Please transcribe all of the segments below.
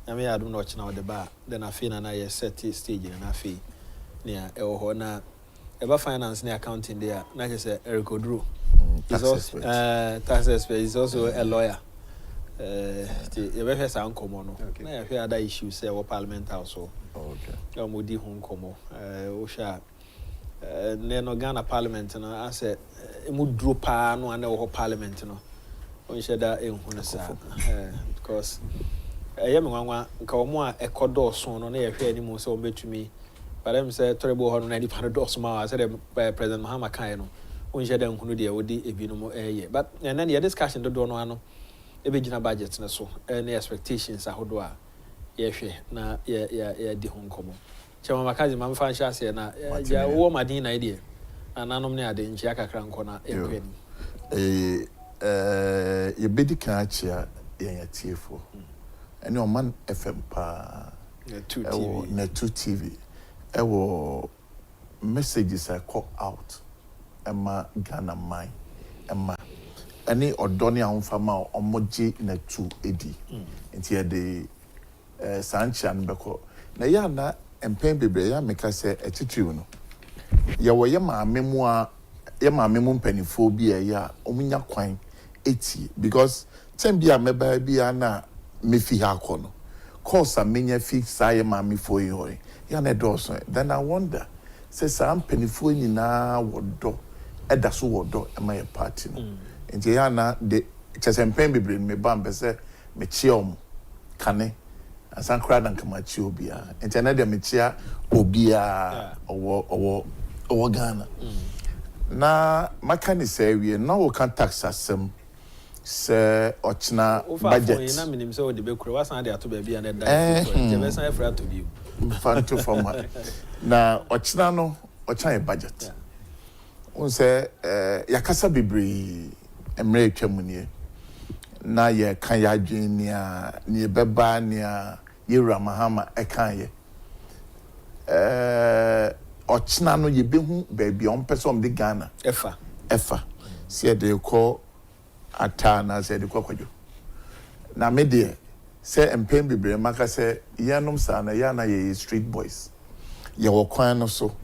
I mean I do not know the bar then I feel na I set stage na afi near ho na eba finance ne accounting there na just Eric Odru tax expert is also a lawyer you better say uncommon no na you hear other issues say what parliament also okay modi ho nkomo o sha ne no Ghana parliament no I say mu duro pa no ana wo parliament no on sheda enhu no sa because me nwanwa nka omo a ekodo so no na ye hwe animu se o betumi but them say terrible ho no na di paradox ma I said President Mahama kan no on sheda enhu no de wodi ebinom but and then the discussion do no ano e be gina budget na so any expectations ahodo a ye hwe na ye di ho nkomo chema makazi ma mfa nhya se na ya wo madin na ide ananom ne ade nchi akakra nko na ekwani ye bedi kan achia ye yatiefo ene o man FM pa na 2 TV ewo messages I call out ema Ghana mine ema ani odoni ahomfama omoje na 2 edi enti ye de sanchan beko na ya na empen bebre ya meka se etitiriw no ye wo ye maame mu a ye maame mu mpanifo bi ya omunya kwan eti because tem bia meba bia na mefi ha kono course amenya fix aye maame fo yi hoy ya na doso then I wonder say some mpanifo nyina wodo eda so wodo ema ye party no nti ya na de chesempen bebre me ba mbese me chiom kane asan kra dan kamachi obia nti na de me chia obia owo Ghana na makani say we na wo kan tax asem se ochina budget na minim se o de be kuro wasan de ato ba bia na da je be san efra to bi fanto forma na ochina no ocha budget on say yakasa bebre emre twamunie na ye kan ya dwen ne beba ne ye Mahama ekan ye ochina no ye behu ba bia on person de Ghana efa se de ko ata na se de kwakwadwo na me de se empen bebre maka se yanom sa na ya na ye street boys ye wo kwan no so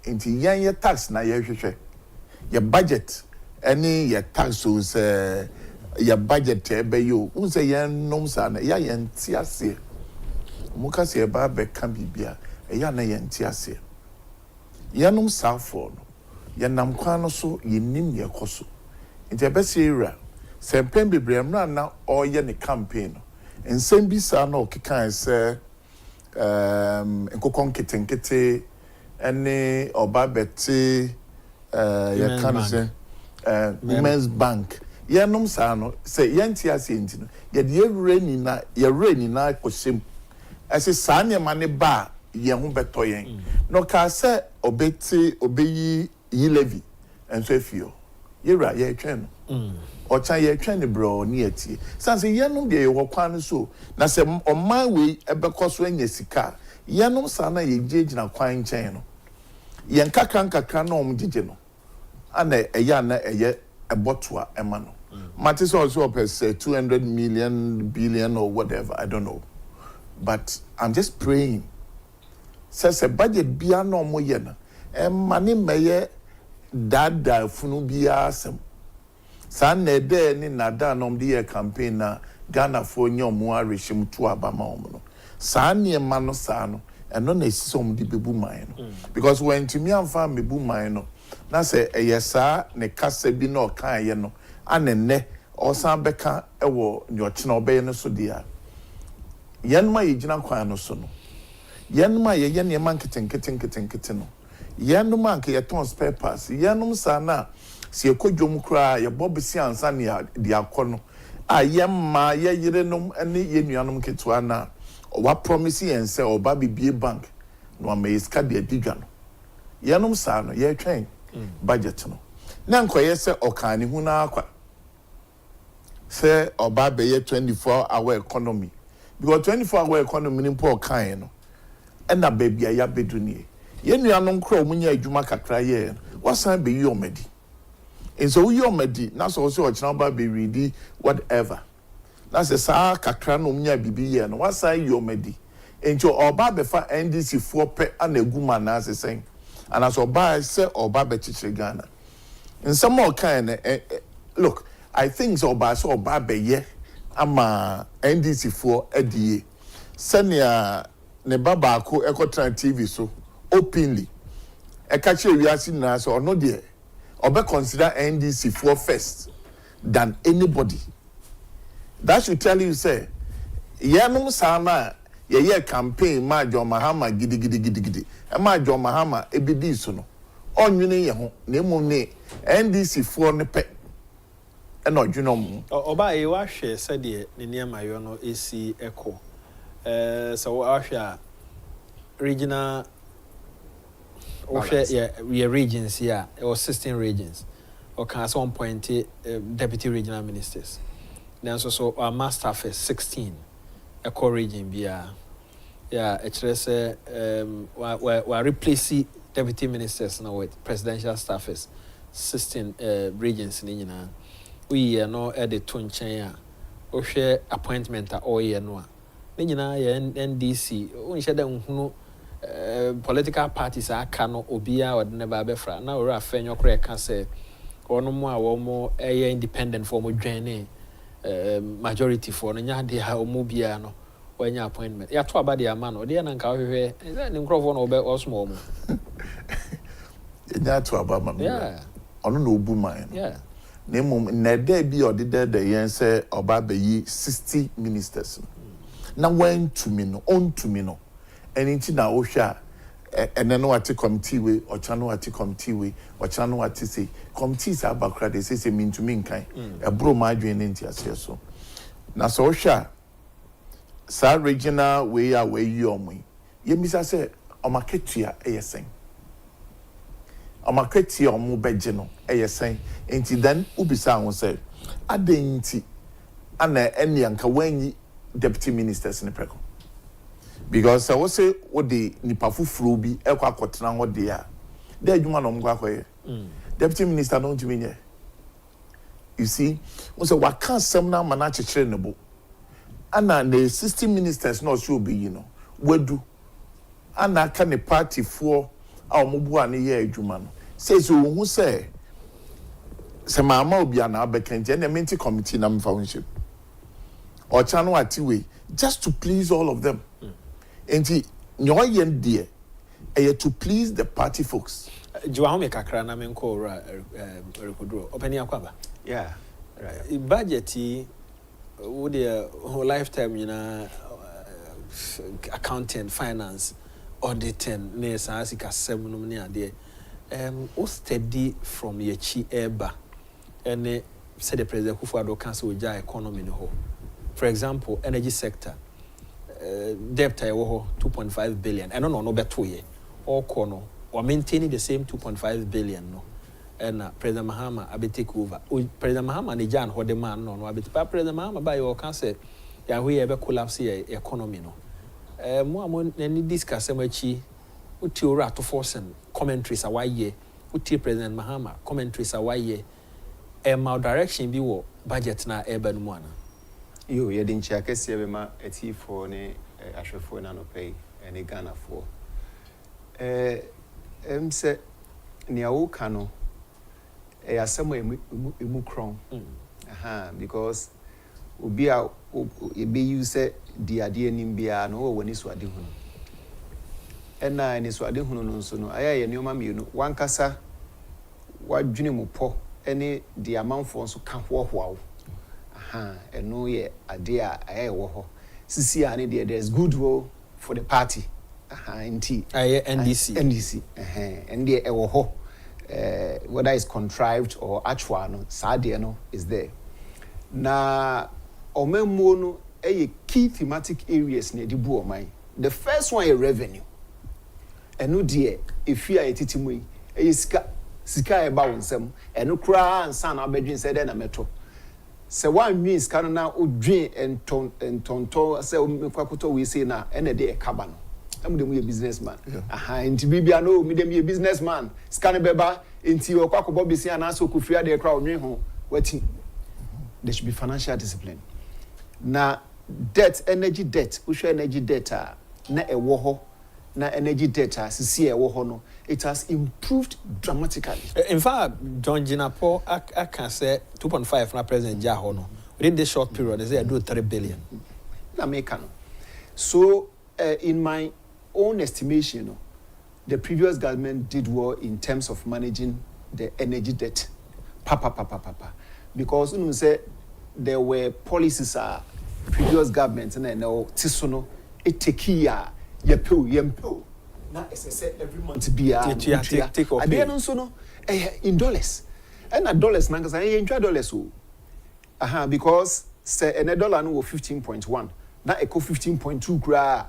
enti yan ye tax na ye hwehwe ye budget any ye tax so se ye budget ebe yo unse yanom sa na ya ye ntiase muka se ba be kan bibia ya na ye ntiase yanom sa for no ye nam kwan no so ye nim ye koso enti ebe se ira sempen bebre mra na oye ne campaign no ensem bi sa na okekan se enkokon ketenkete ene oba beti ye kan se women's bank ye nom sa no se ye ntiase enti no ye de reni na kosem ese sa ne ma ne ba ye ho beto yen no ka se obeyi yi levy enso efio ye ra ye twen no ocha ye twen bro ni atie sanse yenum de ye wokwan so na se oman we ebekoso anya sika yenum sa na ye gina kwan chen no yen kakra na omgige no ana eya na eye ebotoa ema no matis also per say 200 million billion or whatever I don't know but I'm just praying say budget bia na omo ye na mane meye dada funu bia asem san na de ni nada nom de campaign na Ghana for nyomo a rehim to abama om no san ne ma no sa no eno na esisom de bebu man no because when to me amfa mebu man no na say eyesa ne kasa bi na okan ye no anenne osan beka ewo ne ochina obeye no so dia yenma yegina kwan no so no yenma ye ne man keten no yenma nke ye ton spare parts yenum sa na si ekodwom kra ye bobisi ansa ne de akono a yemma ye yirenom ene ye nuanom ketwa na wa promise yen se oba bibie bank no ama iska de adidwa no yenum sa no ye twen budget no na nkoye se okani hu na akwa se oba be ye 24-hour economy because 24-hour economy ni po kan no ena baby ya beduni ye nuanom kra omunya adwuma kakra ye wasan be yomedi. And so you already now so ochina ba be ready whatever. That's a sa kakra no nya bibi ye no wasa yomedi enti oba be fa NDC for pe anaguma na asesen and as oba say oba be chichire Ghana in some more kind look I think so oba be ye ama NDC for adie senia ne baba ko ekotran TV so openly e ka che wiase na so no de oba consider NDC for first than anybody. That should tell you say yenum sana ye campaign ma John Mahama gidi e ma John Mahama ebidi so no onwene ye ho na emum ne NDC for ne pe e no dwuno mu oba e wa hwe se de ne niam ayo no esi echo so wa hwe regional o hwe ye regions here or 16 regions or can some point deputy regional ministers. Then so our master is 16 a core region bia actually we replace deputy ministers now with presidential staffers 16 regions in nyina we no e de to nchen o hwe appointment o ye no a nyina ye NDC o nhye da nhunu political parties aka no obia od ne ba befra na ora afenyo kra ka say ono mo a wo mo independent for mo dwane majority for no nya de ha omo bia no wanya appointment ya to abade ama no de na nka hwehwe ne nkrofo no obe osmo mo nya to abama no yeah ono no obu man yeah na mum na da bi odede de yen say oba bayi 60 ministers na wan to me no on to me no enti na wo hwa ene no ati committee we ochano ati committee we ochano ati say committees abakra de say me to me nkan e bro ma adwen enti ase so na so hwa sa regional we are we yomu yemisa say omaketua eyesen omaketua omo beje no eyesen enti then ubisa ho say adenti ana eni anka wanyi deputy ministers ne preko because I was say what the nipa fufuro bi ekwa kotena ho de a de adwuma no mkwa koye deputy minister don't you mean you see we say what can some na mana chekere ne bo ana the 60 ministers no so be you know wadu ana ka ne party for a omobu an ye adwuma no say so who say mama obi ana abekanje na menti committee na mfa wonship or channel atiwe just to please all of them. Enti nyoyen die to please the party folks. Jiwahome kakra na menko rekodro openi akwaba. Yeah. Right. Budget wo the whole lifetime accounting, finance, auditing, ne sa asika 7 no ne ade. O steady from yechi eba. Ene said the president akufo-addo cancel oja economy no ho. For example, energy sector debt I owe 2.5 billion. I don't know better ye. All corner or maintaining the same 2.5 billion no. And President Mahama I be take over. President Mahama ni Jan what the man no I be President Mahama by your council ya we ever collapse the economy no. Mo any discuss much uti ora to force commentaries a why ye uti President Mahama commentaries a why ye maldirection bi wo budget na eba no ana. Yo ye din chia kese be ma etifo ne ahwefo na no pay ene Ghana for se ne awo ka no asemo emu kron because obi a be use di ade anim bia no woni so ade hu ena ni so ade hu no so no aya ye neoma mienu wankasa wadwene mu po ene di amanfo so ka hohoawo eno ye ade a aye wo ho sisi ane there's goodwill for the party nti aye NDC and the ewo ho whether it's contrived or actual no sade no is there na omemmo no key thematic areas na di bu oman. The first one is revenue eno de efia etitimu sika e ba wonsem eno kura ansa na abedwin se de na meto se one means kan na odwen entonto se mekwakoto we say na ene de ekaba no am dem ye businessman nti bibia no me dem ye businessman scan beba nti okwakobo besi ana so kofia de kra onwen ho wati there should be financial discipline na debt energy debt we share energy debt na ewo ho na energy debt sisi ewo ho no it has improved dramatically. In fact, John Jinapo I can say 2.5 na president ja ho no within this short period they say I do 3 billion na make no. So in my own estimation, the previous government did well in terms of managing the energy debt. Because you know, say there were policies previous governments and now tisono it take year yempo. Now as I said every month be take off. I also no in dollars. And dollars nanga say enjoy dollars so. Because say a dollar no 15.1. Na eco 15.2 gra.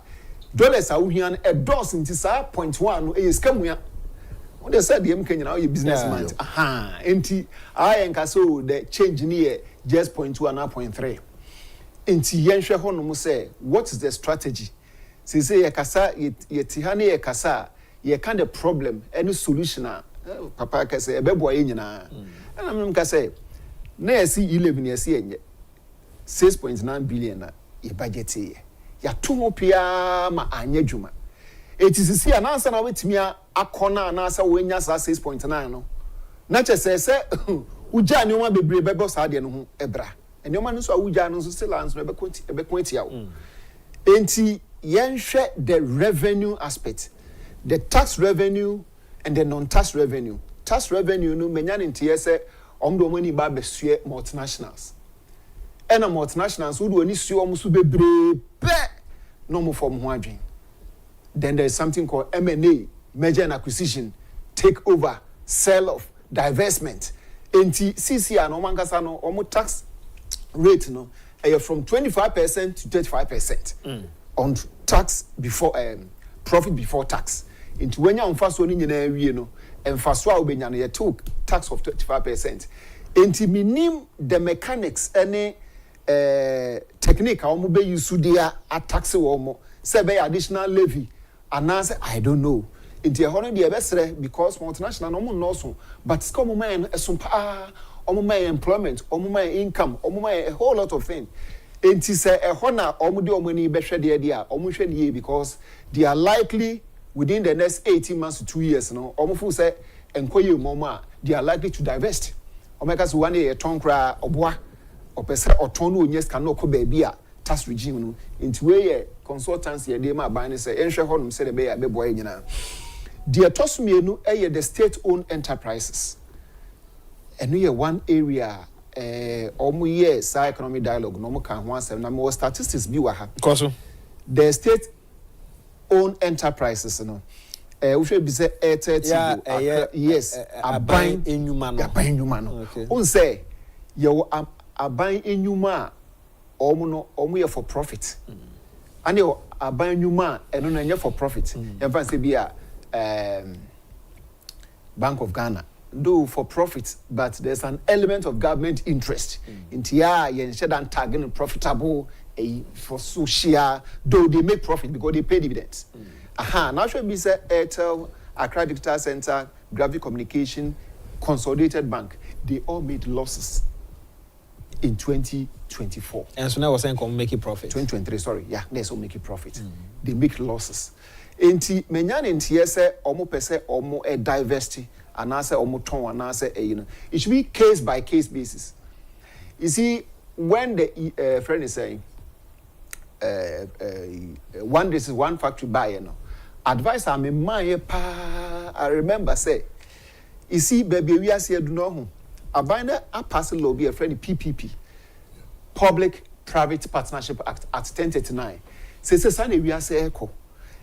Dollars are we a dose into 0.1 is come here. When they said the MK now your businessman. Enti I and so the change near just 0.2 and 0.3. Enti yenhwe ho no say what is the strategy? Say ye kasa ye tihane ye kasa ye kind of problem any solution papa ka say ebebo ye nyina. And I'm ka say na yesi 11 yesi enye 6.9 billion na ye budget ye. Ya tumo pia ma anya dwuma. Etisi anansa na wetimi akona anansa wenya sa 6.9 no. Na che se uja ni oma bebre bebo sa de no ho ebra. Eni oma no so uja no so still answer ebe kwenti ya wo. Enti yenhwe the revenue aspect. The tax revenue and the non-tax revenue. Tax revenue no menya ntie se omdo mani ba besue multinationals. And a multinationals who do any sue almost be no more from Huadrin. Then there's something called M&A, merger and acquisition, takeover, sell off, divestment. NT CC and Omangasano almost tax rate no from 25% to 35% on tax before profit before tax. Into when you're on fast one in area no and fast one you took tax of 35%. Into minim the mechanics any technique omo be use dia tax omo say be additional levy and answer I don't know inti e hono de besere because multinational no no so but it's come man esumpa omo man employment omo man income omo man a whole lot of things inti say e hona omo de omo ni be hwede dia omo hwede ye because they are likely within the next 18 months to 2 years no omo fu say enkoye momo they are likely to divest omo ka so one year ton kra oboa opese otono onyes ka no ko baby a tax regime no into we consultancy e dey ma ban say enhwe honum say the be ya be boy nyina the tosumienu the state owned enterprises enu ye one area omo ye sa economic dialogue no mo kan ho asem na mo statistics bi wa ha koso the state owned enterprises no we should be say 30 yes aban enyuma no on say you aban enyuma omo ye for profit and you aban enyuma eno na nye for profit you fan say bia Bank of Ghana do for profit but there's an element of government interest into yen share dan target profitable for social though they make profit because they pay dividends now should be say Airtel, Accra Digital Center, Gravity Communication, Consolidated Bank, they all made losses in 2024. And so now we're saying come make it profit. 2023, sorry. Yeah, they so make it profit. They make losses. Enti menyan enti say omo pese omo a diversity and answer omo ton and answer it should be case by case basis. You see when the friend is saying this is one factory buyer no advice am in my pa I remember say you see baby we are say do no ho abanda a pass law be a friend PPP Public Private Partnership Act at 1039 say say we are say echo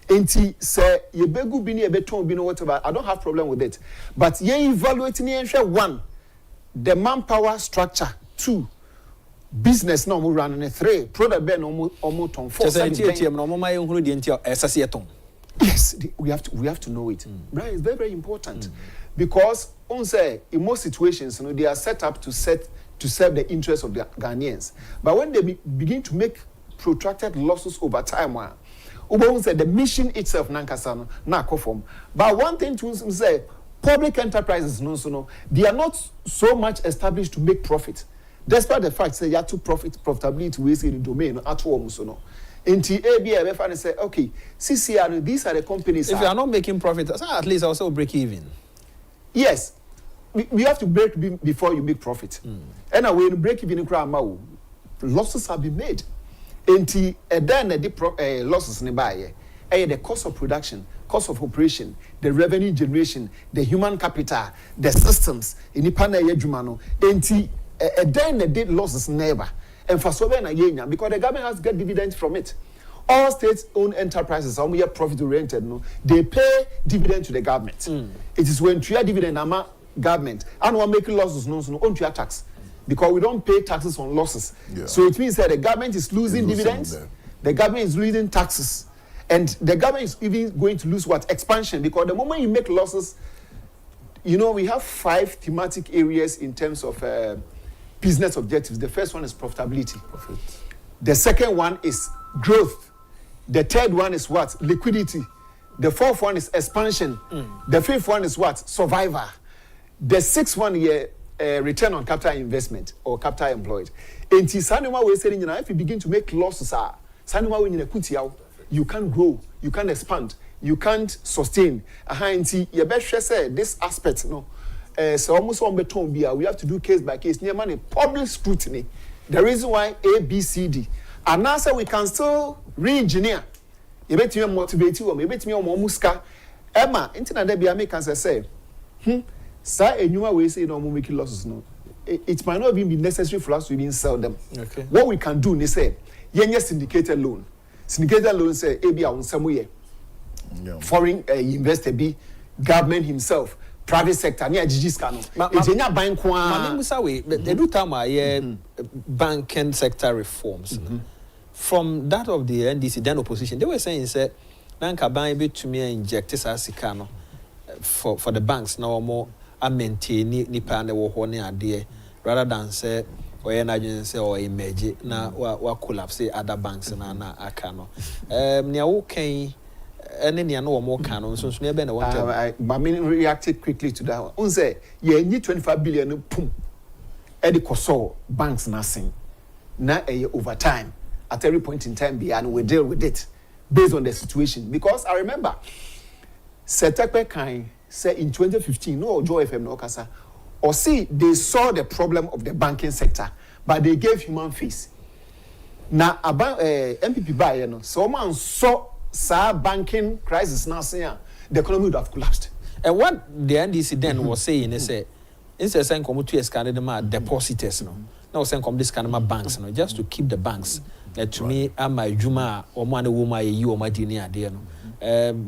enti say ye begu bi ne ye beton bi no whatever I don't have problem with it but ye evaluating ye hwe one the manpower structure 2 business no mo run ne 3 product be no mo ton 4 no mo mai hunu de enti esase yeton. Yes, we have to know it. Right, it's very, very important because on say in most situations, they are set up to serve the interests of the Ghanaians. But when they begin to make protracted losses over time, the mission itself nankasano na conform. But one thing to say, public enterprises no, they are not so much established to make profit. despite the fact say you have to profitability ways in the domain at home so no. Into ABF and say, okay, CCR, these are the companies. If you are not making profit, at least also break even. Yes, we have to break before you make profit. And when you break even in crowd, losses have been made. Into then the losses nearby, the cost of production, cost of operation, the revenue generation, the human capital, the systems in the panel yejumano. Into then the did losses never. And for so many years, because the government has got dividends from it. All state-owned enterprises, some are profit-oriented, no, they pay dividend to the government. It is when you dividend, government, and we make losses, no, on tax, because we don't pay taxes on losses. Yeah. So it means that the government is losing dividends, the government is losing taxes, and the government is even going to lose what? Expansion, because the moment you make losses, you know, we have 5 thematic areas in terms of business objectives. The first one is profitability. Profit. The second one is growth. The third one is what? Liquidity. The fourth one is expansion. The fifth one is what? Survivor. The sixth one is return on capital investment or capital employed. And if you begin to make losses, you can't grow, you can't expand, you can't sustain. This aspect, no. So almost on beton we have to do case by case. Near money, public scrutiny. The reason why A, B, C, D. And now so we can still re-engineer. You bet you motivate you, you bet me on muska. Emma, internet there be a make say, sir, and you always say no more making losses. No, it might not even be necessary for us to even sell them. Okay. What we can do, they say, yenye syndicated loan. Syndicated loan say, AB on somewhere. Foreign investor be government himself. Private sector, near Gigi's Cano. Engineer bank they do time banking sector reforms. From that of the NDC, then opposition, they were saying, say, Nanka bank bit to me inject this as Sicano for the banks now more and maintain nipa and the war near rather than say, or an agency or a major now what collapse other banks and Akano. Near okay. And then you know more canon, so maybe I reacted quickly to that one. Unse, you need 25 billion pum. Eddie Koso banks nothing. Now over time, at every point in time, and we deal with it based on the situation. Because I remember, Setekpe Kai said in 2015, no Joe FM no Kasa, or see they saw the problem of the banking sector, but they gave human face. Now about MPP buy, you know, someone saw. Banking crisis now saying the economy would have collapsed. And what the NDC then was saying is instead of come to scan them depositors no. Now saying come this kind of banks no just to keep the banks. To me, am my Juma or one woman you or my dinner there no.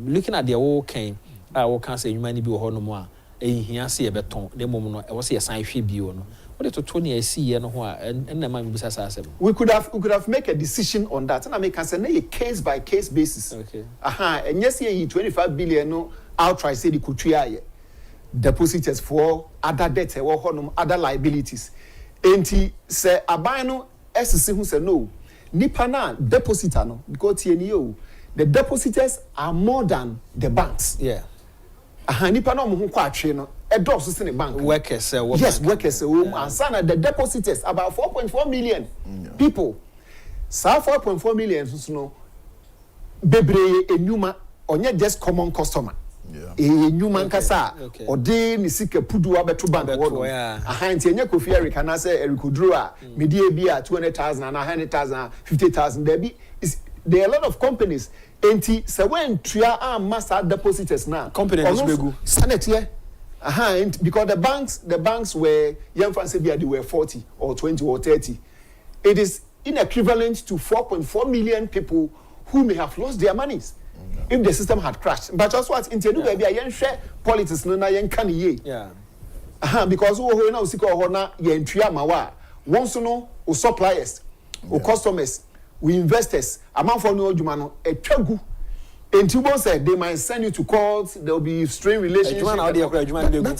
Looking at the old cane, I will can't say you might be a honor here see a beton, the moment I was a sign fee no. What to 20 I see and the man we could have make a decision on that and I make a case by case basis. Okay. And yes, here 25 billion no outright say the country depositors for other debts or other liabilities. And he say abano SC who say no. Nipana depositor no because the depositors are more than the banks. Yeah. Nipana mo ho no a does in the bank. Workers, yes, workers, and sana the depositors about 4.4 million people. So 4.4 million, so bebre a newman or not just common customer. A newman kasa or de nisika pudu abetu bank. A hand tenya kofi Eric and I say Eric Udrua, media be 200,000 and 100,000, 50,000. There are a lot of companies. Enti so when tria are master depositors now. Companies Senate here. And because the banks were young fancy they were 40 or 20 or 30. It is inequivalent to 4.4 million people who may have lost their monies if the system had crashed. But just what in baby a young share politics no na young can ye. Yeah. Because we now see ko na yen tria mawa. Once no o suppliers, o customers, we investors, amount for no jumano e twagu. And Tubo said they might send you to court, there will be strained relationship. That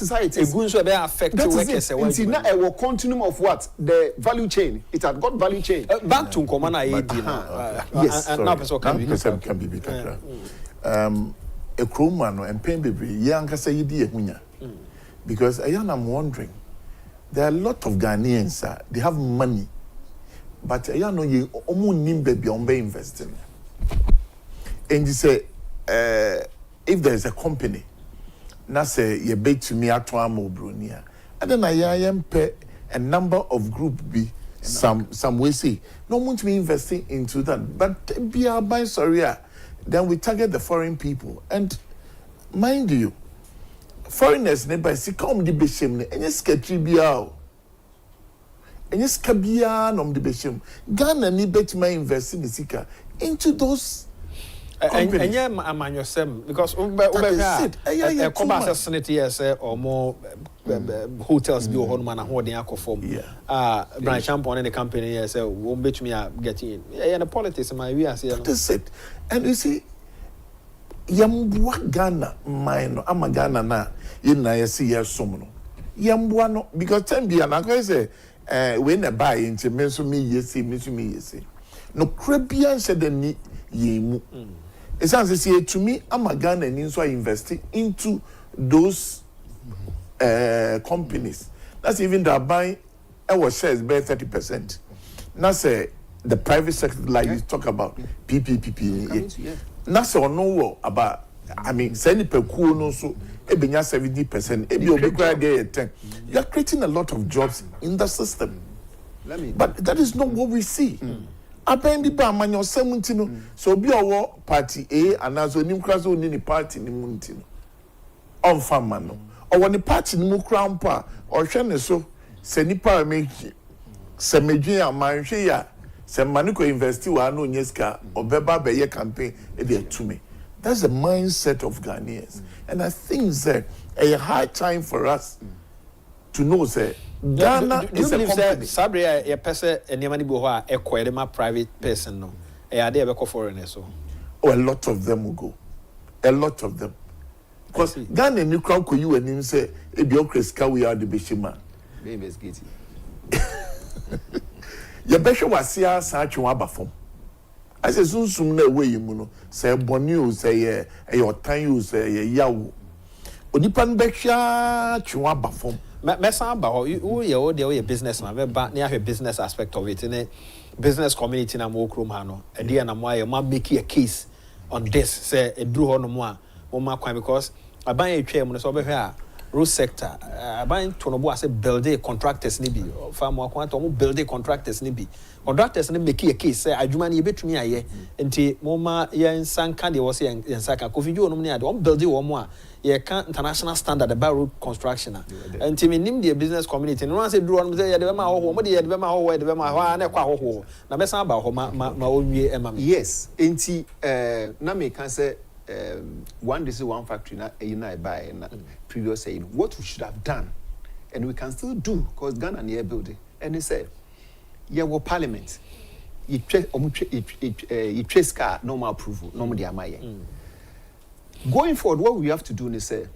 is how it is. That is now a continuum of what? The value chain. It had got value chain. Back to Komana yes. Can be a crewman and pain baby, young say you dear. Because I'm wondering there are a lot of Ghanaians, they have money, but you know, you almost need baby on be investing. And you say, if there is a company, na say you bet to me at one more Brunia, and then I am pay a number of group be some way say no want to be investing into that, but be our buy sorry, then we target the foreign people. And mind you, foreigners never see come the beshim and yes sketchy biao. And yes kabia nom the beshim. Ghana ni bet my investing the sika into those companies. And yeah, man yourself because or more hotels be on man holding akufo. Branch champion in the company yes won't bet me getting in. Yeah, the politics my we are saying. That's it. And you see Yambua Ghana mine ama Ghana na na yesi yesomo. Yambua no because time be na go say when na buy into me so me yesi. No Caribbean said the ni yemu. It sounds say to me ama Ghana ni so investing into those companies. That's even that buying our shares by 30%. Now say the private sector like you talk about PPP. Nasa no about I mean send per cool no so ebenya 70% ebi obekura get 10. You are creating a lot of jobs in the system. But that is not what we see. Abendi ba manyo 70 no so obi owo party A anazo nim kraso ni party ni munti no. On fama no. Owo ni party ni mu kra mpo a ohwe ne so se nipa make se medwe amanhwe ya se maniko investi wa no nyeska obeba be ye campaign e dey to me. That's the mindset of Ghanaians. And I think that a high time for us to know that Ghana is a company. Sabria a person and Yamani Boha a querema private person no. A day of foreigners so. Oh, a lot of them will go. A lot of them. Because Ghana new crowd could you and him say a bureaucracy we are the Bishima. Baby is getting. Your best was here such a form. I say soon na way you know say bonu say your time you say yawo. Onipan beksha chwa ba form. Mesa ba ho you dey businessman we ba near a business aspect of it in a business community na mo krom ha no e dey na mo aye ma make a case on this say e duru ho no mo a mo ma kwan because aban etwa mu no so obehwe a road sector aban to no bo ase building contractors ni bi farm akwan to mo building contractors ni bi contractors ni make a case say adwuma ni betumi aye enti mo ma yen sanka de wo say yen saka kofijo no ni ade on building wo mo a ye kan international standard about road construction enti me nim the business community no say duro no say ye de ma ho mo de ye de ma ho ye de ma ho na kwa ho na be san ba ho ma onwie ema me yes enti na me kan say one this is one factory na I buy na previous saying what we should have done and we can still do because Ghana near building and he said yeah well parliament you trace car normal approval normal the going forward what we have to do is say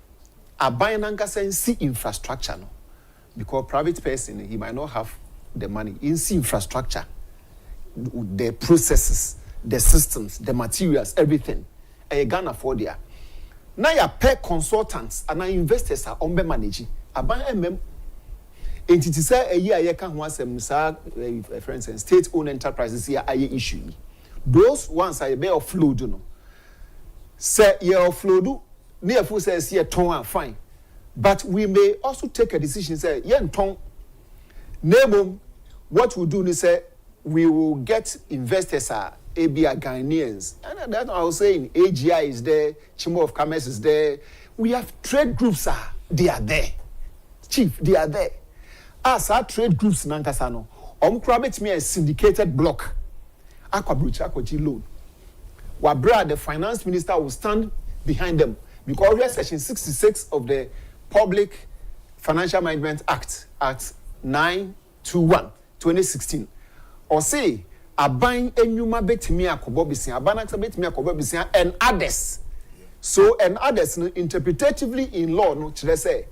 a buying and see infrastructure no because private person he might not have the money in see infrastructure the processes the systems the materials everything a Ghana for there. Now you pay consultants and investors are on be managing. Aban entity say a year you can want some for instance state-owned enterprises here are issue. Those ones are be offload no. Say you offload near full says here ton fine. But we may also take a decision say yen ton name what we do is say we will get investors are ABA Ghanaians. And that's what I was saying. AGI is there, Chamber of Commerce is there. We have trade groups, they are there. Chief, they are there. As our trade groups, Nankasano, Omkrabet me a syndicated block. Akwachi loan. Wabra, the finance minister will stand behind them. Because we are section 66 of the Public Financial Management Act, Act 921, 2016. Or say, Aban enyuma betimi akobo bisia abana betimi akobo bisia and others so and others no interpretatively in law no kire say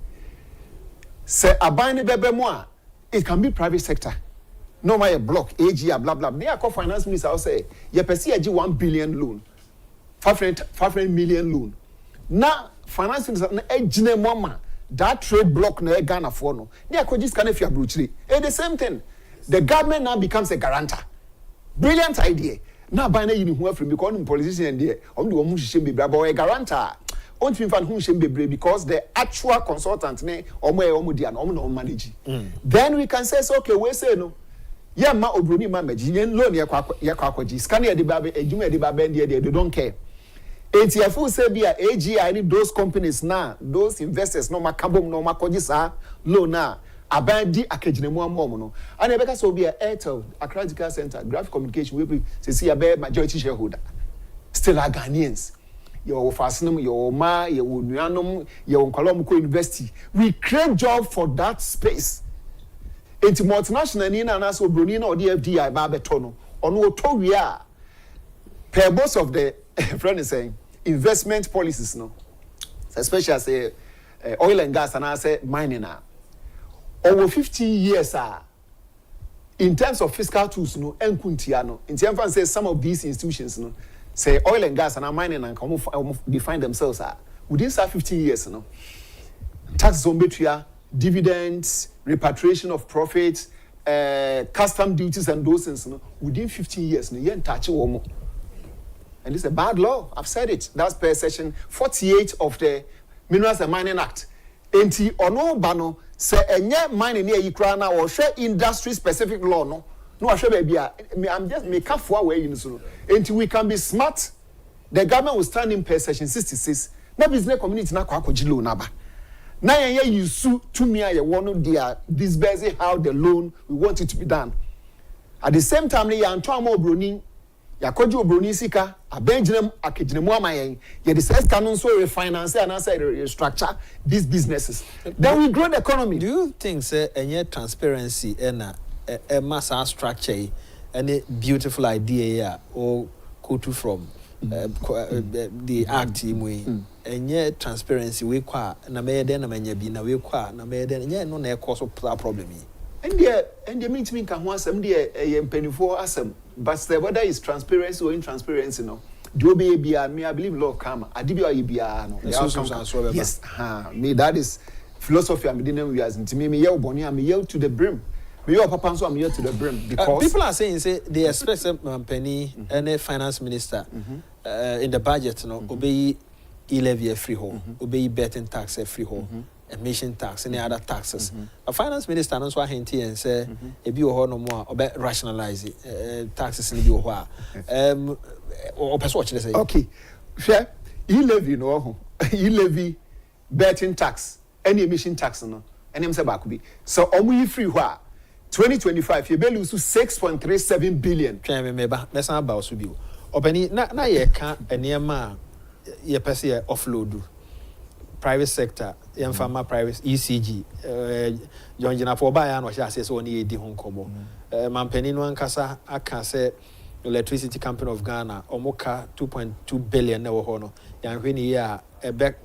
aban ne bebe mo a it can be private sector no my block AG blah blah they are finance minister say ye pese agi 1 billion loan 500 million loan na finance minister na ejine mama that trade block na Ghana for no ne akɔgye sika na fi abrochire the same thing the government now becomes a guarantor. Brilliant idea. Now by na yini hu afri because politician there om de om hihye bebre but a guarantor on fin fan hu hihye bebre because the actual consultant ne om dia na om no manage. Then we can say so okay we say no yeah ma obroni ma maji yen loan ye kwakwaji scan ye de ba ejuma ye de ba bend they don't care. ATF say be AGI need those companies now those investors no makabom no makoji sa loan na abandi akejinemu amom no and ebeka so be Airtel Accra Digital Center graphic communication we see a majority shareholder still are Ghanaians your fasinum your ma your nuanom your nkwalom ko university we create job for that space enti multinational ni na so broni na odi FDI ba beto no ono to wi a per boss of the friend is saying investment policies no especially as oil and gas and I say mining na over 15 years in terms of fiscal tools no enkuntia no in terms of say some of these institutions no say oil and gas and mining and come define themselves within 15 years no tax zombetua dividends repatriation of profits custom duties and those things no within 15 years no yen touch womo and this is a bad law. I've said it. That's per section 48 of the Minerals and Mining Act. Enti ono bano se enye mining near yikra na or share industry specific law no share baby I'm just make up for way you know enti we can be smart. The government will stand in per section 66 na business community na kwakoji loan aba na yen you sue to me I want to disburse how the loan we want it to be done at the same time ya anto mo broni yakoji obroni sika abenjinem akejinemu amayen ye the sales canon so refinance and answer restructure these businesses then we grow the economy. Do you think say any transparency and a mass structure and a beautiful idea or quote from the act any transparency we kwa na me den na manya bi na we kwa na me den nya no na cause problem yi and the meet me can want some there mpanifo asem but whether it's transparency or intransparency no do be me I believe law karma adibi or bia no yes me that is philosophy I'm doing we as into me yell boni am yell to the brim me your papa so am yell to the brim because people are saying say they expect penny and a finance minister in the budget no obey levy free home obey betting tax free home emission tax and other taxes. A finance minister knows what he and say if you are no more about rationalize taxes in you or persuade say okay share levy no levy betting tax any emission tax no and him say back be so omu free wha 2025 you be lose 6.37 billion try me ba let's not about so bi obani na ye ka enema ye pese offload private sector farmer private ECG John Jina for buy and what I say so ni edi ho nkomo mampani no ankasa aka say electricity company of Ghana omoka 2.2 billion na wo ho no yan hwe ni ya e back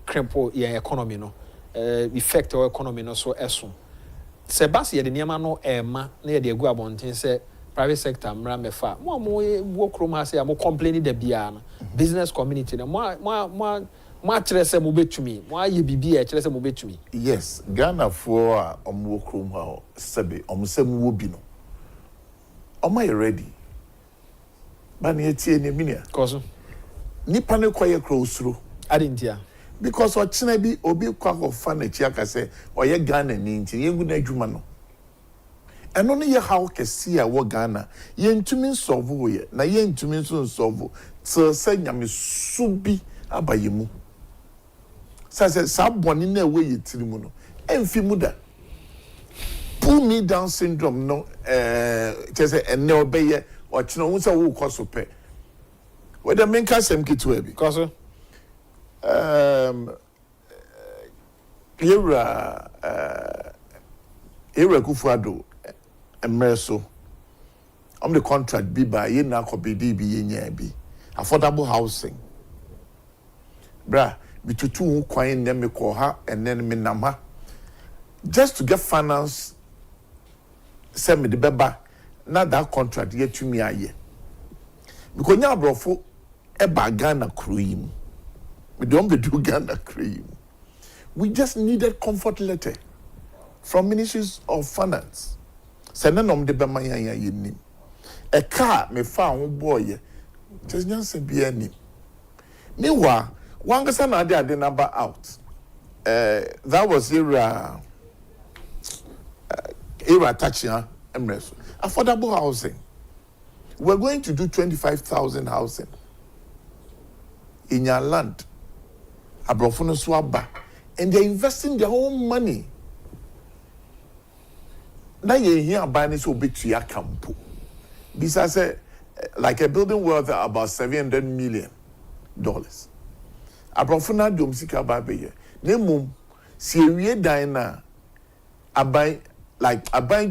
cripple your economy no effect our economy no so eso se bas ye de niam no ema na ye de egu abonten se private sector mra mefa mo wo kroma se am complaining the bia no business community no mo chrese mo betumi mo aye bibia chrese mo betumi yes Ghana for omwo krom ha sebe omsem wo bi no omay ready ban ye tie ne minia koso nipa ne koye krosuro adentia because ochina bi obi kwa go fa na chi aka se oye Ghana ni nti yengu na adwuma no eno ne ye how kesi a wo Ghana ye ntumi solve ye na ye ntumi so solve so se nyame subi abayemu say saboni na we yitirimu no emfi mu da pull me down syndrome no say ene obeye ochina hu say wo koso pe we the main kasem kitu abi koso era akufo-addo emreso the contract bi ba ye na akobedi bi ye nya bi affordable housing bra bitutu kwan na me ko ha ene me nama just to get finance say me the beba na that contract ye tumi aye because nya abrofo e ba Ghana kroyim we don't be do Ghana cream We just needed comfort letter from Ministries of Finance. Senanom de bemaya yenim. A car me found boy. Just Nancy be any. Meanwhile, one person had the number out. That was era touching Emirates. Affordable housing. We're going to do 25,000 housing in your land. Abrofono swaba. And they're investing their own money. Now you hear about this will be to your camp. Besides, like a building worth about $700 million. Abrofono domestika baby. Nemum seriye dina abai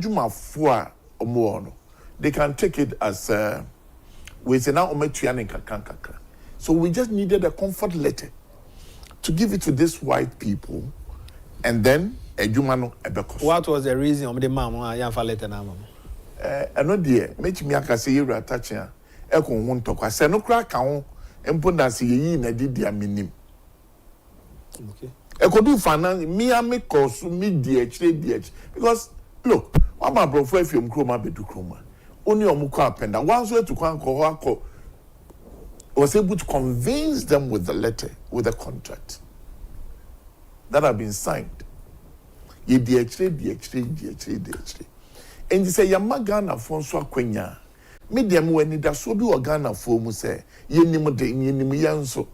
juma four or more. They can take it as we say now kakra. So we just needed a comfort letter to give it to these white people, and then a jumano ebekos. What was the reason of the mama yanfa letter na mama? Ano dear, make me akase you attaching e kon won tokwa. Se no kra ka ho empondanse yi na di dia minim. Okay. E ko do finance me ame course me DH because look, what my bro for fium kroma bedu kroma. Only omuko apenda. Once way to kwan ko was able to convince them with the letter, with the contract that had been signed. Ye DH. And you say, Yamagana Fonso Quenya. Medium when it does so be organa for mu say, ye nimu de yanso.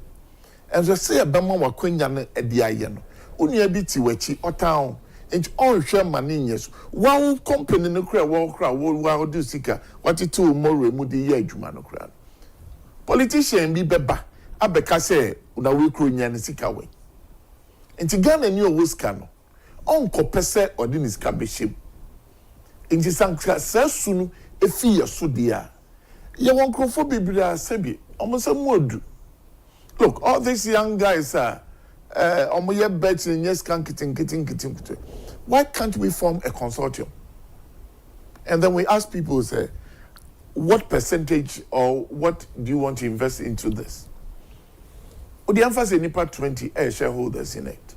And so say a bama wa Quenya at the ayano. Unya biti wechi or town. And all share manias. One company no cry, wow, do seeker. What it two more remudi ye jumano crown. Politician be beba abeka say una we kro nya ne sika we enti Ghana ni owo sika no onko pese odi ne sika be shem enti sanka sasunu efi ye so dia ye won krofo bibira sebi omosa modu. Look, all these young guys are omo ye bet in yes kan kitin. Why can't we form a consortium? And then we ask people, say, what percentage or what do you want to invest into this? Would the emphasis nipa 20 shareholders in it?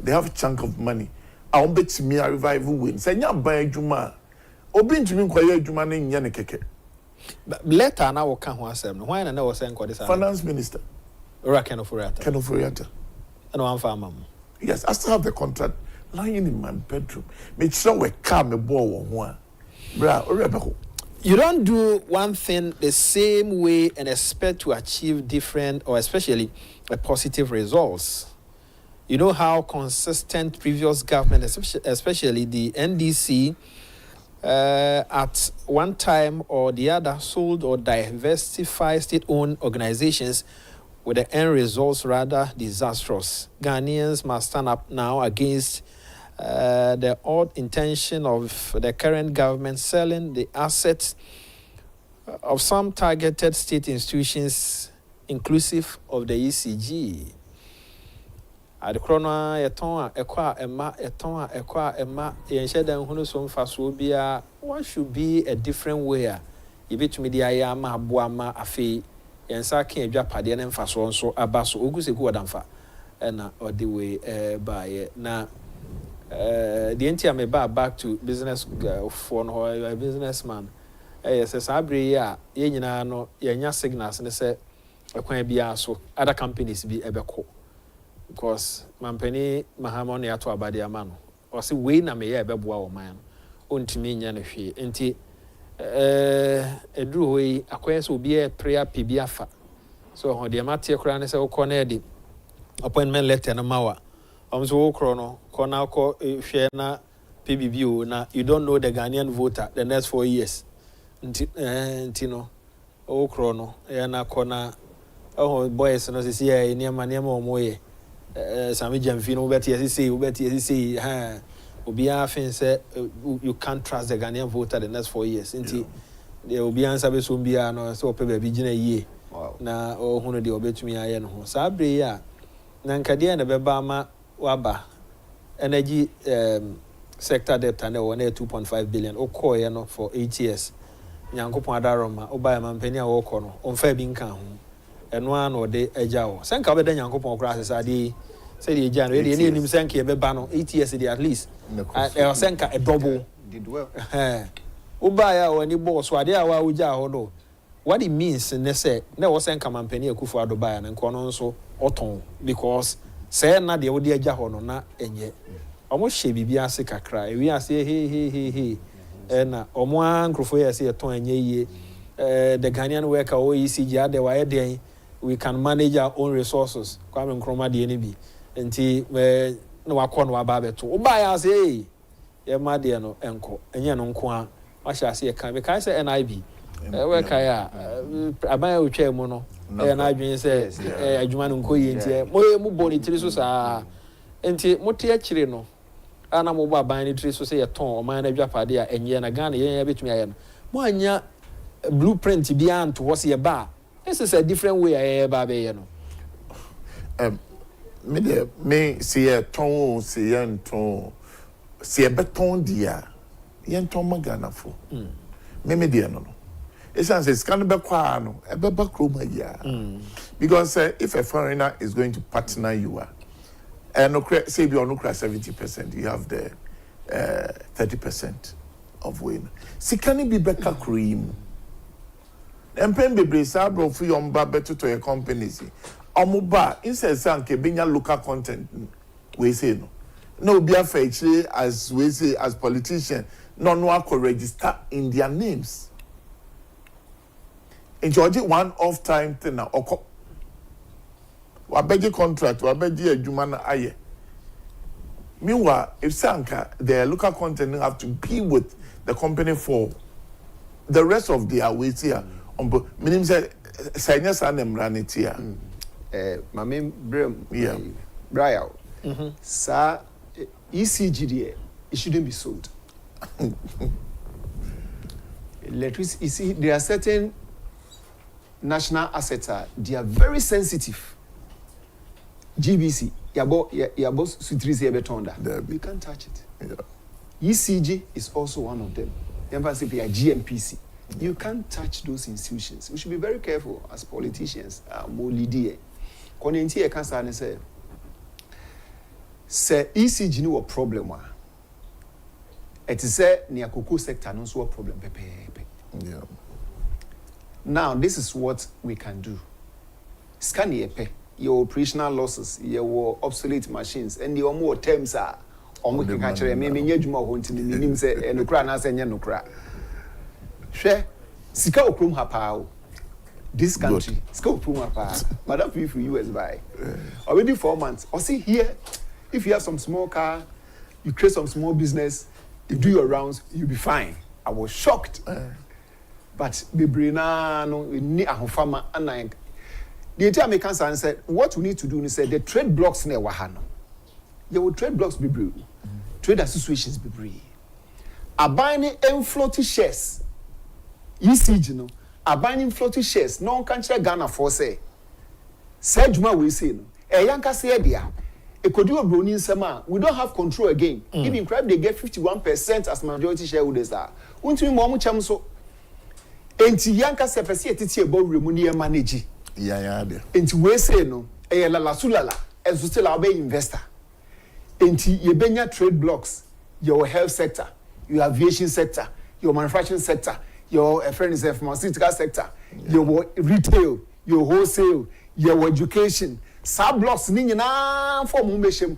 They have a chunk of money. I won't bet me a revival win. Say nya buy juma. Obi ntimi kwaye juma ne nya ne keke. Later na wo ka ho asem no. Why na wo say nko this? Finance Minister. Ora Kenoforiata. And one farmer. Yes, I still have the contract lying in my bedroom. Make sure we calm me boy one. Bra, orebeho. You don't do one thing the same way and expect to achieve different or especially positive results. You know how consistent previous government, especially the NDC, at one time or the other sold or diversified state-owned organizations with the end results rather disastrous. Ghanaians must stand up now against the odd intention of the current government selling the assets of some targeted state institutions, inclusive of the ECG. At the corona, what should be a different way? You bet to me the ayama buama afi yensa ken Agyapade na mfaso nso abaso oguseku wadamfa na odi we by na the entire me back to business for no a businessman yes sabre ya ye nyina no ye nya signals ne se ekwan bia so other companies bi ebeko because mampani mahamon ya to abade amano o se we na me ye ebeboa o man ontimi nya ne hwe enti eduru hoyi akwese obi e prayer pibia fa so ho de mate kura ne se ukọ na edi appointment letter na mawa so ukro no kona ko hwe na PBB na you don't know the Ghanaian voter the next 4 years nti no ukro no ya na kona oh boys no se ya ni ma omoye sami jamfi no ubeti esi ha Obia say you can't trust the Ghanaian voter the next 4 years. Inti the Obia sabe so bia no so pe ba bi gina yie. Na o hunu de obetumi aye no ho. Sabre ya na nkade na beba ma waba energy sector debt and one 2.5 billion o koye no for 8 years. Nyankopon adaroma oba ma mpani a wo no onfa bi nka ho. Eno an o de agya wo. Senka obeda Nyankopon kra asesa de Say the January, the name Sanki, a bano, 8 years at least. I sank a double. Did well. Ubaya or any boss, what they are, Uja, what it means, and they say, no was sank a penny akufo-addo buy and Cononso, Oton, because say not the Odia Jahono, not and yet. Almost she be a sick a cry. We are say, hey, and Omoan Crofoya say a ton and ye, the Ghanaian worker, OECD, they were there. We can manage our own resources. Kwame Nkrumah the NB. Enti no wakon wa babe to. Oba ya say ye ma de no enko. Enye no nko a. Wa sha say kan be kai say NIB. We kai a aban we twa mu no. E na adwen say adwuma no nko ye enti mo boni tiri so saa. Enti mo te akire no. Ana mo ba ban ni tiri so say ye ton o man na dwapade a enye na Ghana ye betumi aye no. Mo anya blueprint bi an to what's ye ba. This is a different way I ever you know. Me see a ton, see a ton, see a beton dia. Yen ton magana for. Me dear no. It says can be quano, a beba chroma ya. Because if a foreigner is going to partner you are, and no say you no 70%, you have the 30% of win. See can it be better cream? Empem bebre sa bro fu yom ba beto to your companies. Omuba instead sanke binya local content we say no. No be afechi as we say as politician no akọ register in their names. In George one off time thing na oko. Wa begi contract, wa begi adwuma na aye. Meanwhile, if sanka their local content have to be with the company for the rest of their ways here. Minim say sanyas anem ranitia. Mame Brian. Sa ECG it shouldn't be sold. Electricity, you see, there are certain national assets they are very sensitive. GBC, yabo sutrisi ebetonda. You can't touch it. Yeah. ECG is also one of them. GMPC. You can't touch those institutions. We should be very careful as politicians. More leader. Konenti e kansa ne say ECG no problem wa. It is say near cocoa sector no so problem pepe. Yeah. Now this is what we can do. Scan your operational losses, your obsolete machines, and the more terms are on we can catch me nyadwuma ho ntini nim say enokra na say nokra. Share sika okrom hapa this country sika okrom hapa madam fee for US buy already 4 months or see here if you have some small car you create some small business you do your rounds you'll be fine. I was shocked but bebrina no ni ahofama and the entire Americans said what we need to do is say the trade blocks near wahano you will trade blocks be trade associations be abani floaty shares ECG no abaning floating shares no can check Ghana for say Juma we say no yanka say dia e could do a browning sama we don't have control again even crime they get 51% as majority shareholders are won't we mo cham so enti yanka say pese etiti ebo remu ne manage yeah there enti we say no la sulala enso still our investor enti ye benya trade blocks your health sector your aviation sector your manufacturing sector your friend is a pharmaceutical sector, your retail, your wholesale, your education, sub blocks ni nyina for mumeshim.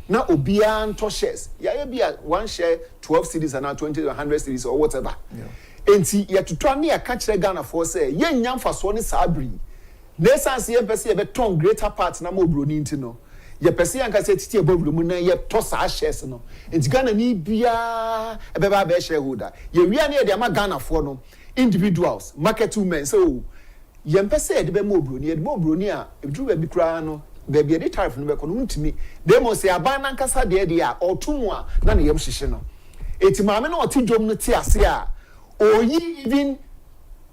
Na obian to shares. Ya be one share 12 cedis and 20 or 100 cedis or whatever. Enti ya to try near catch Ghana for say yen nyam fa so ne sabri. Na sense ye pese ye beton greater part na mo broni ntino. Ye pese yanka say titi above mu na ye to sa shares no enti Ghana ni bia ebeba be shareholder ye wi na ye de ma Ghana for no individuals market women so ye pese ye de be mo broni a edru ba bi kra no ba bi de tariff no be ko no ntimi de mo say aban na nkasa de a otumu a na ne yem hyehye no eti maame na otidwom no ti ase a oyi even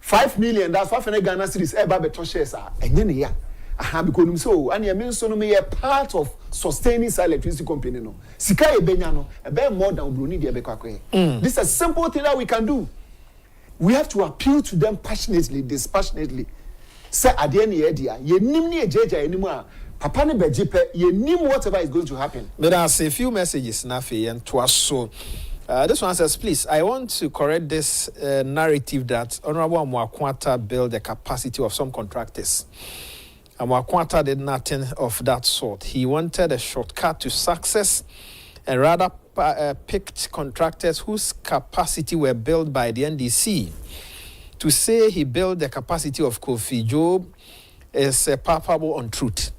5 million that's 500 Ghana cedis eba be to shares a enye ne ya because so and you so no me part of sustaining silent electricity company no sika e benya no e be more than obroni de be kwakwe this is a simple thing that we can do. We have to appeal to them passionately, dispassionately. Say at the end of the year ye nim ni ejeja enimu a papa ne bejipe ye nim whatever is going to happen. But I say a few messages nafi and twas so. This one says, please, I want to correct this narrative that Honorable Amoakwata built the capacity of some contractors. Amoakwata did nothing of that sort. He wanted a shortcut to success and rather picked contractors whose capacity were built by the NDC. To say he built the capacity of Kofi Job is a palpable untruth.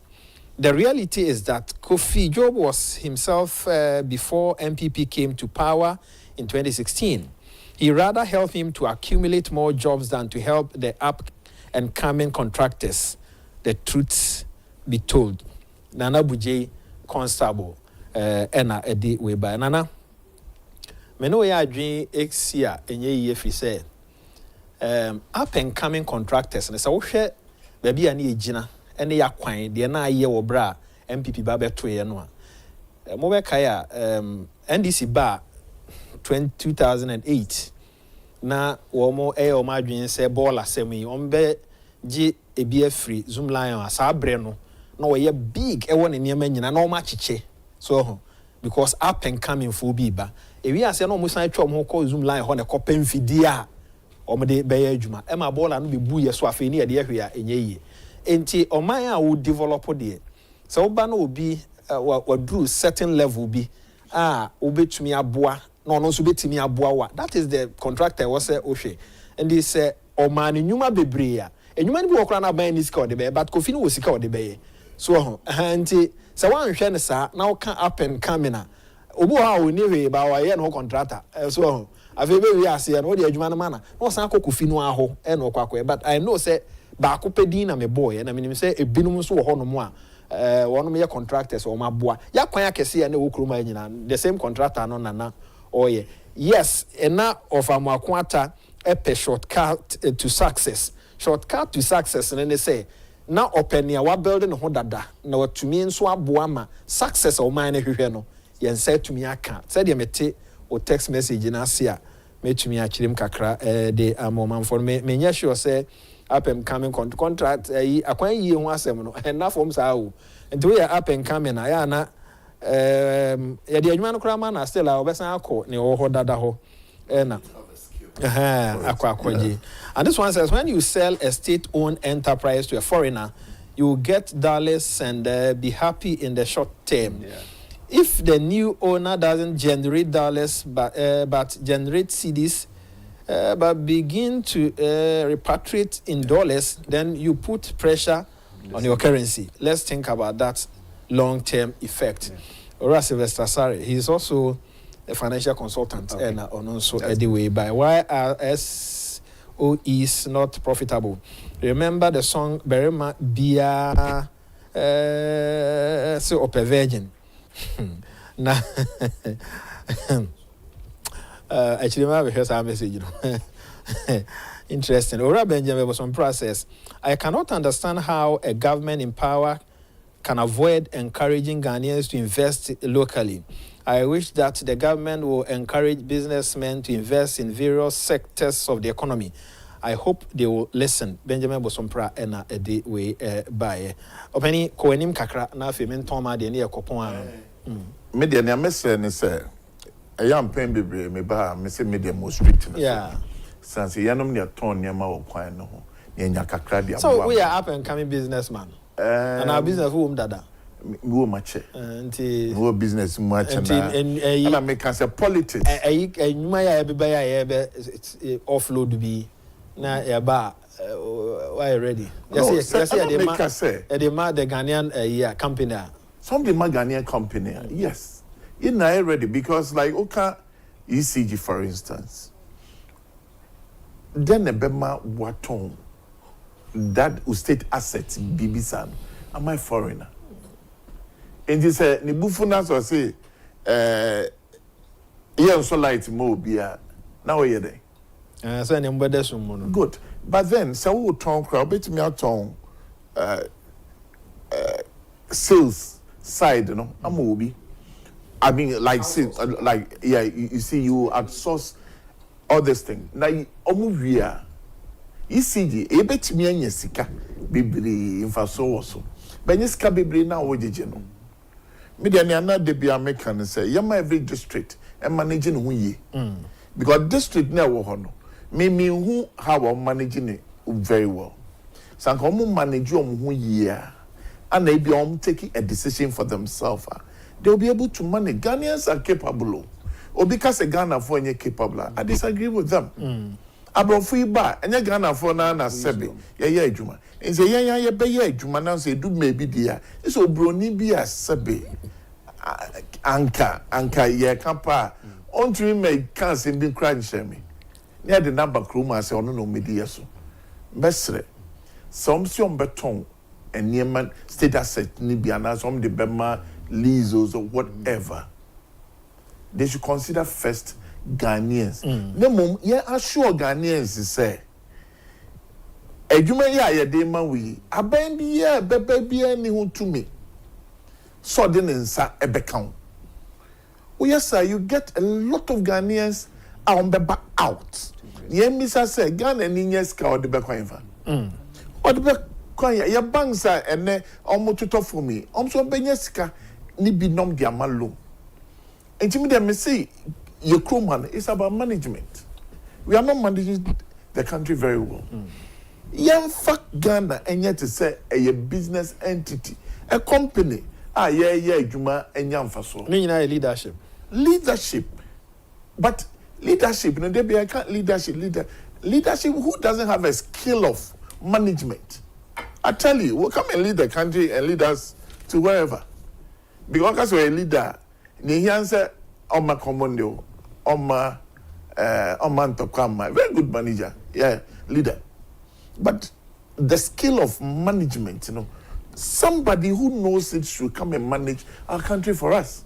The reality is that Kofi Job was himself before MPP came to power in 2016. He rather helped him to accumulate more jobs than to help the up and coming contractors. The truth be told. Nana Buje Constable Ena Edi Weba. Nana, meno ya adwin exia enye ye fi say up and coming contractors and so hwe baby ani ejina ene ya kwan de na aye wo bra MPP ba beto ye no a mo be kai a NDC ba 2008 na wo mo o ma adwin say ball asem yi on be gi ebi afri zoom line asa abre no na wo ye big e won ne nyina na o ma chiche so because up and coming for bi ba ewi ase na o mo san twom ho ko zoom line ho ne ko pemfidi a o mo de be ye adwuma e ma ball no be bu ye so afi ne ye de hwe a enye yi enti oman a wo develop de so ba na obi wa drew certain level bi obetumi aboa na ono so betumi aboa wa that is the contractor was say ohwe and they say oman nyuma bebre a enyuma ni bi wokra na ban ni sika ode be but Kofi no wo sika ode be so enti se wan hwe ne sa na wo kan up and coming a obo ha wo ni hwe ba wa ye no contractor so ave be wi ase no de adwuma no mana no san Kofi no aho e no kwakwa but I know say ba akopedi na me boy na minim say ebinum so wo ho no mo a wonom ye contractors o maboa ya kwan akese ya na wo kroma nyina the same contractor no nana oye yes ena of Amoakwata a shortcut to success and they say na open ya wa building ho dada na watumi nso aboa ma success o man na hwehwe no yen say tumi aka say de mete o text message na ase a metumi akirem kakra de amoma for me nya sure say up and coming contract akwan yie ho asem no na form sa o nti we up and coming na na ya de adwuma no kra ma na still a obesan akọ ne wo ho dada ho na akwaji. And this one says when you sell a state-owned enterprise to a foreigner, you get dollars and be happy in the short term. Yeah. If the new owner doesn't generate dollars but generate cedis but begin to repatriate in dollars, then you put pressure on your currency. Let's think about that long-term effect. Ora Sylvester Sari, he's also a financial consultant and also anyway by why are SOEs not profitable. Remember the song Berema Bia so Ope Virgin. Now actually I have heard some message, you know. Interesting. Ora Benjamin was on process. I cannot understand how a government in power can avoid encouraging Ghanaians to invest locally. I wish that the government will encourage businessmen to invest in various sectors of the economy. I hope they will listen. Benjamin Bosompra ena edi we by. Openi koenim kakra na fe mentoma de ne ekopon ano. Media na message ne say ayam pen bebre me ba me say media mo strict. Yeah. Since yanom ne ton nyama wo kwan no ho. Ne nya kakra dia. So we are up and coming businessman. And our business who dada. Wo mache. Wo business mu ache na. And make us a politics. Nyuma ya be ya be offload bi na ya ba why ready. Yes the Ghanaian company. Some the Ghanaian company. Yes. You know ready because like okay ECG for instance. Then ebema waton that state assets bibisan am I foreigner and this ni bufuna so say yeah so light mo bia now we there so any mbede so mo no good but then so we ton crowd betimi aton sales side you know am obi I mean like sales, like yeah you see you outsource all this thing now omu wia ECG ebetimi anya sika bibiri mfaso wo so benye sika bibiri na wo jeje no media ne ana de bia meka ne say yama every district and managing who ye because district na wo ho no me who how am managing it very well sanka om manage om who ye and they be taking a decision for themselves they'll be able to manage. Ghanaians are capable or because a Ghana for any capable I disagree with them abrofu ba enya Ghana for na sebe ye adwuma nse ye be ye adwuma na say do maybe dia so broni bi asebe anka ye kapa on to me can say be crunch me near the number kroma say ono no media so besre some si on beton and near state asset ni bi na some the bema leases or whatever they should consider first Ghanaians. Nemum ye assure Ghanaians say adwuma ya ye dey man we aban bi ye bebe bia ni hu to me so de nsa ebeka. Oh yes sir, you get a lot of Ghanaians on the back out. Ye misa say Ghana ni nyeska o de be kwan fa. O de be kwan ya banks are ene omo tuto for me. So benye sika ni bi nom dia malo. Enti me dem me say your crewman is about management. We are not managing the country very well. Young fuck Ghana and yet to say a business entity, a company. Juma and young faso. Leadership. Leadership. But leadership, you know, they be a leadership who doesn't have a skill of management. I tell you, we'll come and lead the country and lead us to wherever. Because we're a leader, the answer on my commando. Oma Ntokama, very good manager, leader. But the skill of management, you know, somebody who knows it should come and manage our country for us.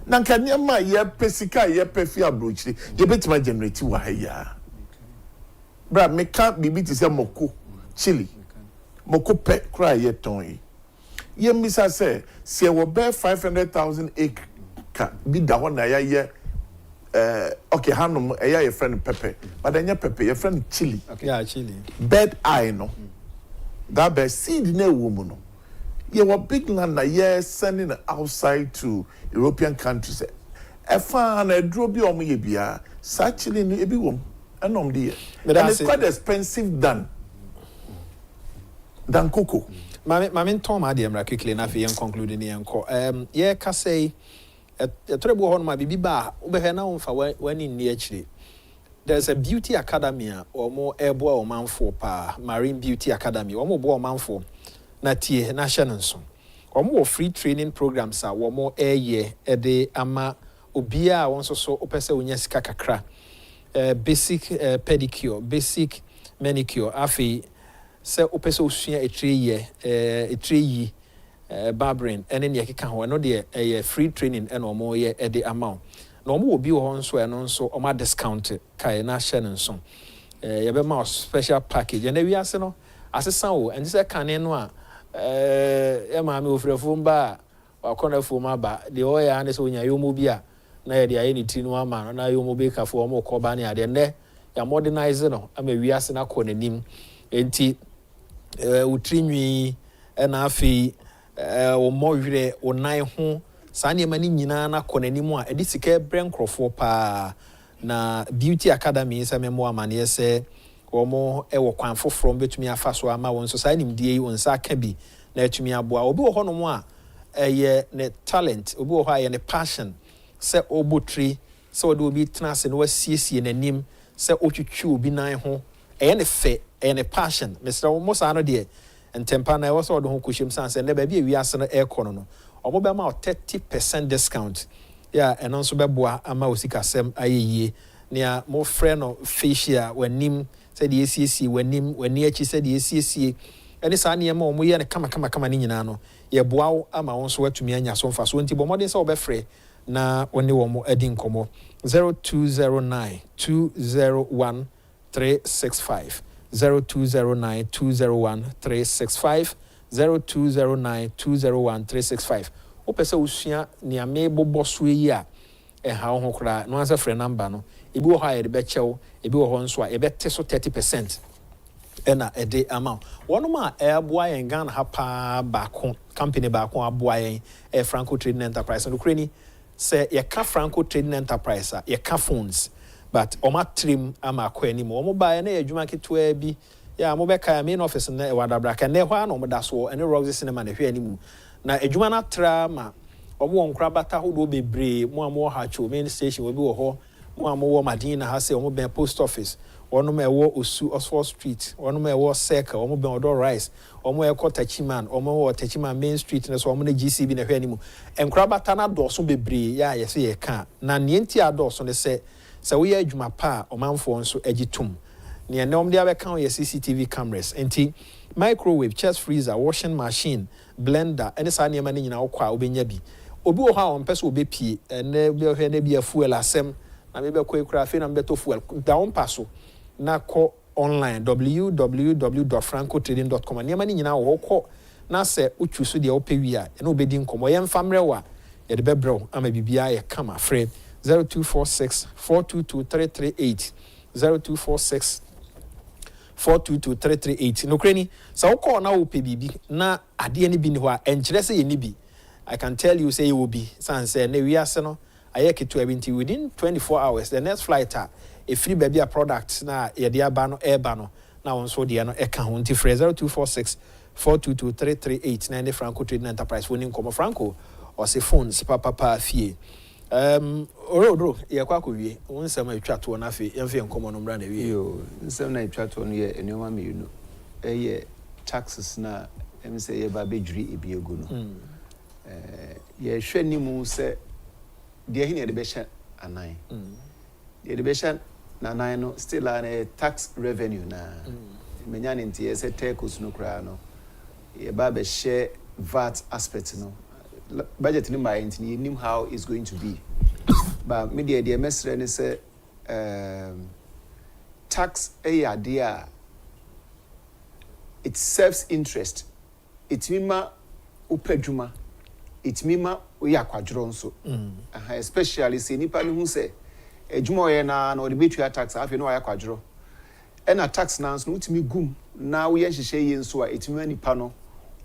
Nankanyama ye pesika ye pefia brochri, ye betima generate wa ya. Bra me can't be to say moko chili. Moko pe cry ye ton. Ye misa say, se wo bear 500,000 acre be da one ye. Okay, Hanum, a friend Pepe, but then your Pepe, your friend Chili. Okay. Yeah, Chili. Bed eye, no. That be seed no woman. You were big land, sending outside to European countries. A fan, a drop your maybe, such in every woman, and on dear. And it's quite expensive than cocoa. Mammy Tom Adiam, quickly enough, and concluding the encore. Yeah, Cassay. A treble on my baby bar, over for when in the actually. There's a beauty academy or more airboy or man for pa, marine beauty academy, or more boy man for Natie National Song. Or more free training programs are more air ye a day ama obia also so opesa unyas kakakra. Basic pedicure, basic manicure, afi se opesa usia a tree barbering and then yaki can no de a free training and or more ye the amount. No more be on so and also or my discount Kayana Shannon song. Yabema special package and we are no as a sound and this a canenwa Emma of Refumba or corner for my bar the oil and so when you mobia na de any tin one man na you mobile for more cobania then there ya modernize no I mean we are sena konenim enti utrinwi and afi o moyre o nan ho saa nneɛma ni nyinaa na kɔ n'anim a ɛde sika brɛ nkrɔfoɔ paa na beauty academy sɛ memo amane sɛ wɔn ɛwɔ kwan foforɔ betumi afa so ama wɔn so saa nimdie yi wɔn nsa aka bi na etumi aboa obi wɔ hɔ nom a ɛyɛ ne talent obi wɔ hɔ a ɛyɛ ne passion sɛ obotri sɛ wɔde obi tena ase na wasiesie n'anim sɛ otwitwi obi nan ho ɛyɛ ne fɛ ɛyɛ ne passion mesrɛ wɔn mo saa no deɛ ntempa na ɛwɔ sɛ ɔde ho kɔhyɛm sanse ne baabi a wiase no ɛkɔ no ɔmo bɛma 30% discount ya ɛno nso bɛboa ama osikasɛm ayɛyie nea mo frɛ no facial wanim sɛ de esiesie wanim wani akyi sɛ de esiesie ɛne saa nneɛma ɔmo yɛ ne kama ne nyinaa no yɛboa wo ama wo nso watumi anya so mfa so nti bɔ mmɔden sɛ wɔbɛfrɛ na wɔne wɔn mo adi nkɔmmɔ 0209 201 365 0209 201 365 0209 201 365 opese usua nia me bobo so yi a ha ho kra no answer free number no ebi wo ha ye be chew ebi wo ho nso a e be te so 30% ena ede amount one ma boy en Ghana ha pa baako company baako aboa yen Franco Trading Enterprise no kreni say ye ka Franco Trading Enterprise ye ka phones but oma trim ama akọ ani mo buy na adwuma ketwa bi ya mo be ka main office na wadabra ka ne hwa na mo da so ene Roxy Cinema na hwe ani mu na adwuma na tra ma omo nkra bata hodo bebre mo amo ha cho main station obi wo ho mo amo wo Madina ha say omo ben post office one me wo Osu Oxford Street one me wo Circle omo ben Unauthorized omo e ko Tachiman omo wo Tachiman Main Street na so omo na GCB na hwe ani mu nkra bata na do so bebre ya ye se ye ka na ne nti ado so ne se we are adwuma pa omanfo nso agitum ne ene omde abeka ye CCTV cameras enti microwave, chest freezer, washing machine, blender ene sa ne ma ne nyina okwa obenya bi obi wo ha on pese obepie ene be hwe na bi fuel asem na me be ko ekura fe na me to fuel down paso na ko online www.francotrading.com ne ma ne nyina wo ko na se uchu so de opewi a ene obedi nkomo ye mfamre wa ye de bebrew ama bibia ye kama frame 0246 422 338 0246 422 338 no kreni sa wo call na wo pe bibi na ade ne bi ni ho a enkyere se ye ni bi I can tell you say you will be san say na wi ase no ayeke to ebinti within 24 hours the next flight a free baby a product na ye de aba no eba no na won so de no e ka ho nti 0246 422 338 na ne Franco Trading Enterprise woni nkomo Franco or say phones papa fie oro ye kwa wie wonsem atwa to na fe yemfe nkomo no mra na wie yo nsem na atwa to no ye enoma me you eye taxes na em say ye ba bedwiri ebiegu no ye hwani mu se de hine de be hye anan de be hye na anan no still an tax revenue na menya ne ntie se tekos no kra no ye ba be hye VAT aspect no budget ni my entity nim how it's going to be but media the mesre ni say tax ade it serves interest it mima upadwuma it mima oya kwadworo nso especially say nipa ni hu say adwuma oye na o de betua tax afi no oya kwadworo ena tax na nso utimi gum na wo ye hihye ye nso a etimi nipa no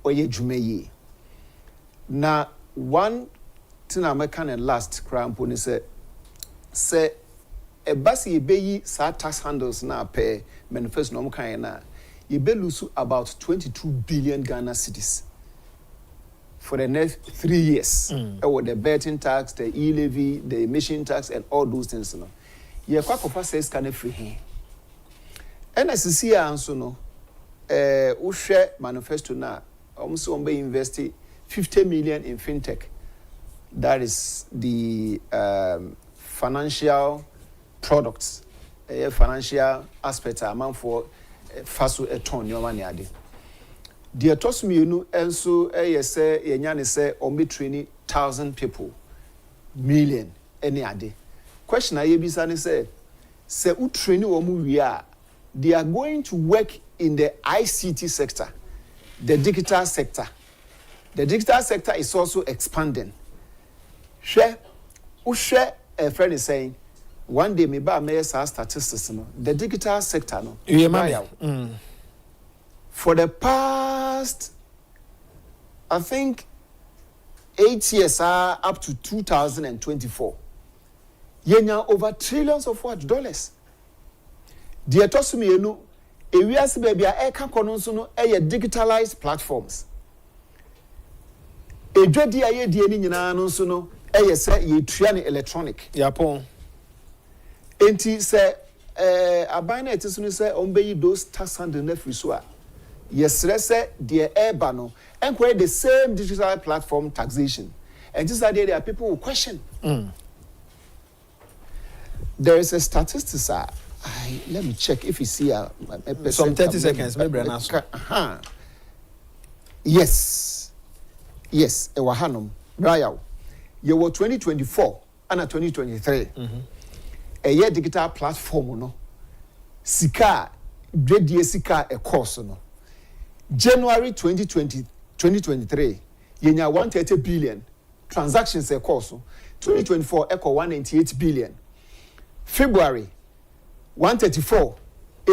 oye dwuma ye na one thing I make and last cramp when say a basi ye be sa tax handles na pay manifest no kind na ye be lose about 22 billion Ghana cedis for the next 3 years. With the betting tax, the e-levy, the emission tax, and all those things. No, ye kwa kopa says can free him. And as you see, answer no, share manifesto na almost be invested 50 million in fintech. That is the financial products, financial aspect amount for faso eton your money ade. The toss me you also say yenyane say ombe training 1,000 people million any ade. Question I bisa ni say u training omu we are they are going to work in the ICT sector, the digital sector. The digital sector is also expanding. A friend is saying, one day maybe I may say statistics. No, the digital sector, no, for the past, I think, 8 years up to 2024, yenya over trillions of what dollars. The atosumi enu, ewiase baby a eka kononso no digitalized platforms. Ejodi aye die ni nyina no so no say ye tua ne electronic Agyapong enti say aban na etisu no say ombeyi those tax handle na free so a yesre say the eba no enquire the same digital platform taxation and this idea there are people who question there is a statistics let me check if you see some 30 seconds maybe yes e wa hanom brayao ye wo 2024 and 2023 a year digital platform no sika dredie sika e course no January 2023 yenya 130 billion transactions e course 2024 equal 198 billion February 134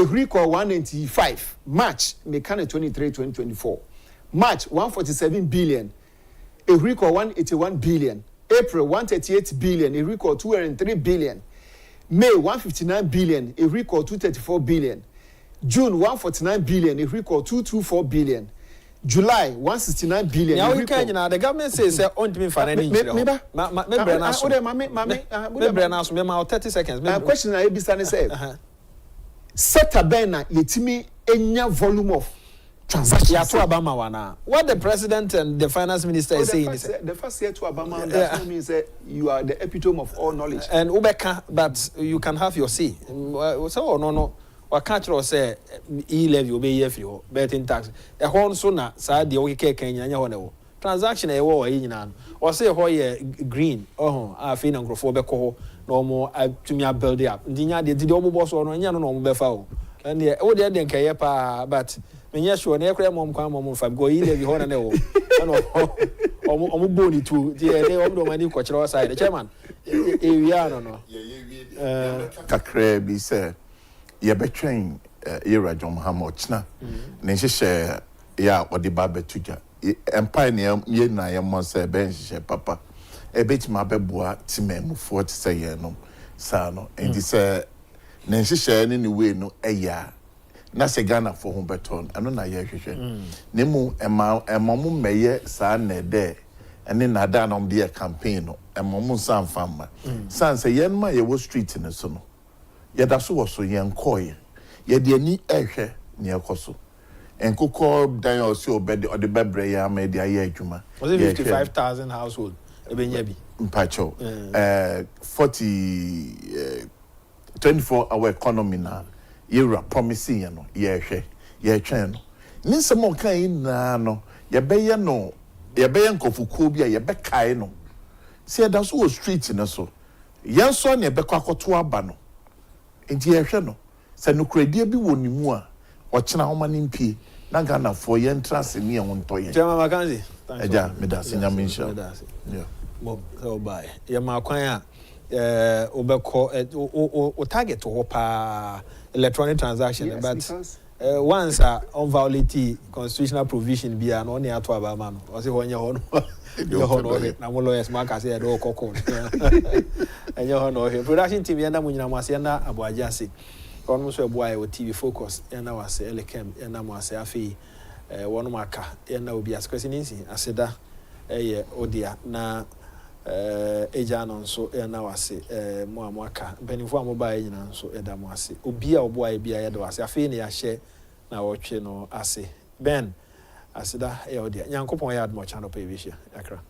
record 195. March, mechanic 23-2024. March 147 billion. A record 181 billion. April 138 billion. A record 203 billion. May 159 billion. A record 234 billion. June 149 billion. A record 224 billion. July 169 billion. Now we can the government says on to me for any. Me 30 seconds. Question I be standing say. Set a banner yetimi enya volume of transactions. Yeah, to Obama wana. What the president and the finance minister is saying is the first year to Obama that means that you are the epitome of all knowledge. And Ubeka, but you can have your say. So no. Or catch or say e-levy obey you betting tax. A horn sooner side the okay Kenya transaction a war in or say hoye green I feel uncrophobic no more to me build up. Dinya did the boss or no before. And the old didn't care but when yes sure never mom come from go e-levy horn and or bony too the money cultural side the chairman no kakra bi say ye betwen era John Hamochna ne hyehyɛ ya ɔde ba betuja empire ne ye na ye mo say ben hyehyɛ papa ebetima beboa timamufo te say ye no sa no enti say ne hyehyɛ ne we no eya na se Ghana for ho beton ano na ye hwehwɛ ne mu emamu meye sa na de ene na da na de campaign no emamu san fama san say ye ma ye wo street ne so no yada so was so yen koy ye de ani ehwe ne ekoso enkoko dan o se obede o de bebre ya ma de aye adwuma was it 55,000 household ebenya bi mpacho 24-hour economy na yera promising ye no ye hwe ye twen no ni nsem kan na no ye beye no ye beye nkofukuo bi a ye bekai no se yada so wo street ne so yen so ne bekọ akoto aba no enti ehwe no se no kredie bi woni mu a ochena homa ne mpie na Ghana for ye entrance ni e wontoye Chairman Makanzi eja medase nyame insha yeah bob so bye ye ma kwan a obekọ o target ho pa electronic transaction yes, but once on violate constitutional provision bia no ne ato abama no o se ho nye ho no na mo lawyers maka say do kokon enye ho no he production team yenda mo nyina mo ase na aboaje ase kono so eboa e TV focus yenda wase elekem yenda mo ase afi wono maka yenda obi askwesi ninsi aseda eye odia na eja no nso yenda wase mo amaka benifo amoba nyina nso eda mo ase obi a oboa e bia yeda wase afi ne ya hye na wotwe no ase ben asida e odia nyankopon ya admo channel pa ebihia akra